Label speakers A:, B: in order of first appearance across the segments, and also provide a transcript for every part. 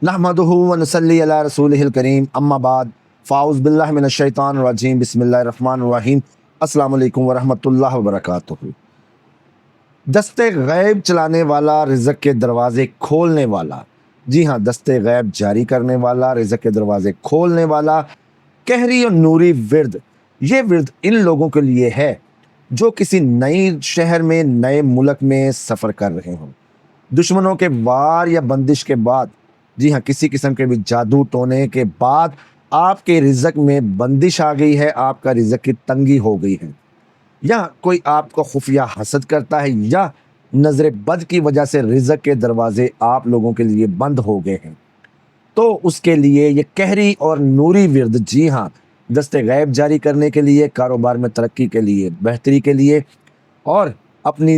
A: नहमदुहु व नसल्ली अला रसूलिहिल करीम अम्मा बाद फ़ाउज़ बिल्लाहि मिनश शैतानिर रजीम बिस्मिल्लाहिर रहमानिर रहीम अस्सलामु अलैकुम व रहमतुल्लाहि व बरकातुहू। दस्ते गैब चलाने वाला, रिज़्क़ के दरवाज़े खोलने वाला, जी हाँ, दस्ते गैब जारी करने वाला, रिज़्क़ के दरवाज़े खोलने वाला कहरी और नूरी विर्द, ये विर्द इन लोगों के लिए है जो किसी नई शहर में, नए मुल्क में सफ़र कर रहे हों, दुश्मनों के वार या बंदिश के बाद, जी हाँ, किसी किस्म के भी जादू टोने के बाद आपके रिज़्क़ में बंदिश आ गई है, आपका रिज़्क़ की तंगी हो गई है, या कोई आपको खुफिया हसद करता है, या नज़र बद की वजह से रिज़्क़ के दरवाजे आप लोगों के लिए बंद हो गए हैं, तो उसके लिए ये कहरी और नूरी विर्द, जी हाँ, दस्ते गैब जारी करने के लिए, कारोबार में तरक्की के लिए, बेहतरी के लिए, और अपनी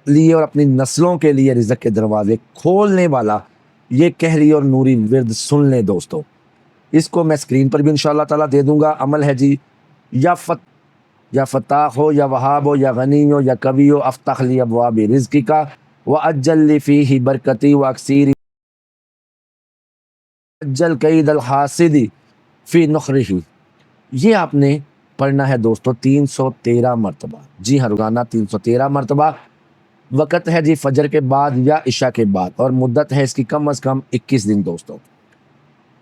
A: लिए और अपनी नस्लों के लिए रिज़्क़ के दरवाजे खोलने वाला ये कहरी और नूरी विर्द सुन लें दोस्तों। इसको मैं स्क्रीन पर भी इंशाअल्लाह ताला दे दूंगा। अमल है जी, या फताह हो, या वहाब हो, या गनी हो, या कवि हो, अफ्तह ली अबवाब रिज़्क़िका व अज्जल ली फ़ीही बरकती व अक्सीरी अज्जल कैदल हासिदी फ़ी नुखरिही। ये आपने पढ़ना है दोस्तों 313 मरतबा। जी हाँ, रोज़ाना 313 मरतबा। वक़्त है जी फजर के बाद या इशा के बाद, और मुद्दत है इसकी कम अज़ कम 21 दिन दोस्तों।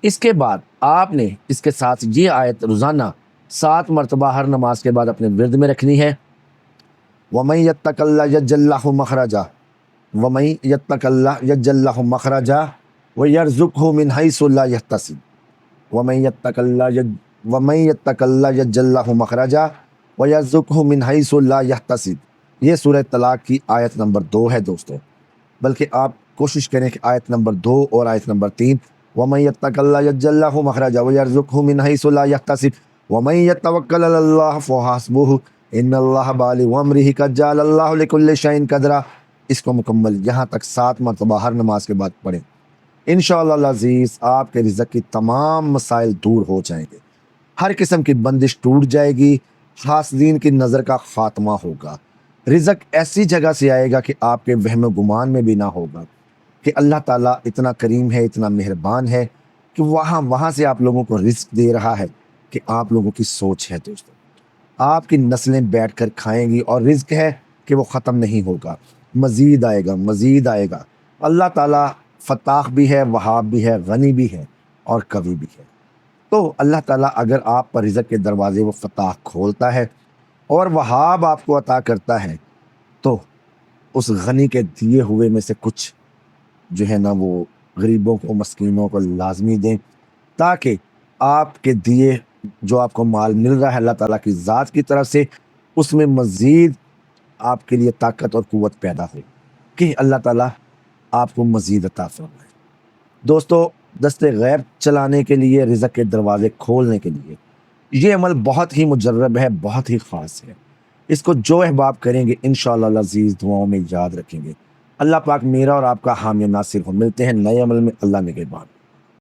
A: इसके बाद आपने इसके साथ ये आयत रोज़ाना 7 मरतबा हर नमाज के बाद अपने विर्द में रखनी है। वमन यत्तक़िल्लाह यजअल मखरजा, वमन यत्तक़िल्लाह यजअल मखरजा व यरज़ुक़हु मिन हैसु ला यहतसिब, वमन यत्तक़िल्लाह यजअल मखरजा व यरज़ुक़हु मिन हैसु ला यहतसिब। ये सूरह तलाक की आयत नंबर 2 है दोस्तों। बल्कि आप कोशिश करें कि आयत नंबर 2 और आयत नंबर 3, वमन यत्तक़िल्लाह यजअल मखरजा व यरज़ुक़हु मिन हैसु ला यहतसिब वमन यतवक्कल अलल्लाह फहस्बुहु इन्नल्लाह बालिग़ु अम्रिही क़द जअलल्लाहु लिकुल्लि शैइन क़दरा। इसको मुकम्मल यहाँ तक 7 मरतबा हर नमाज के बाद पढ़ें। इंशाअल्लाह अज़ीज़ आपके रिज़्क़ की तमाम मसाइल दूर हो जाएंगे, हर किस्म की बंदिश टूट जाएगी, हासदीन की नज़र का ख़ात्मा होगा, रिज़्क़ ऐसी जगह से आएगा कि आपके वहम गुमान में भी ना होगा कि अल्लाह ताला इतना करीम है, इतना मेहरबान है कि वहाँ से आप लोगों को रिज़्क़ दे रहा है कि आप लोगों की सोच है दोस्तों। आपकी नस्लें बैठकर खाएंगी, और रिज़्क़ है कि वो ख़त्म नहीं होगा, मज़ीद आएगा, मज़ीद आएगा। अल्लाह ताला फ़त्ताह भी है, वहाब भी है, गनी भी है, और कवि भी है। तो अल्लाह ताला अगर आप पर रिज़्क़ के दरवाज़े वो फ़त्ताह खोलता है और वहाब आपको अता करता है, तो उस गनी के दिए हुए में से कुछ जो है ना, वो गरीबों को, मस्कीनों को लाजमी दें, ताकि आपके दिए जो आपको माल मिल रहा है अल्लाह ताला की ज़ात की तरफ से, उसमें मज़ीद आपके लिए ताकत और क़ुव्वत पैदा हो कि अल्लाह ताला आपको मज़ीद अता फरमाए। दोस्तों, दस्ते गैब चलाने के लिए, रिज़्क़ के दरवाज़े खोलने के लिए, ये अमल बहुत ही मुजर्रब है, बहुत ही ख़ास है। इसको जो अहबाब करेंगे इंशाअल्लाह अज़ीज़ दुआओं में याद रखेंगे। अल्लाह पाक मेरा और आपका हामी नासिर हो। मिलते हैं नए अमल में। अल्लाह निगहबान।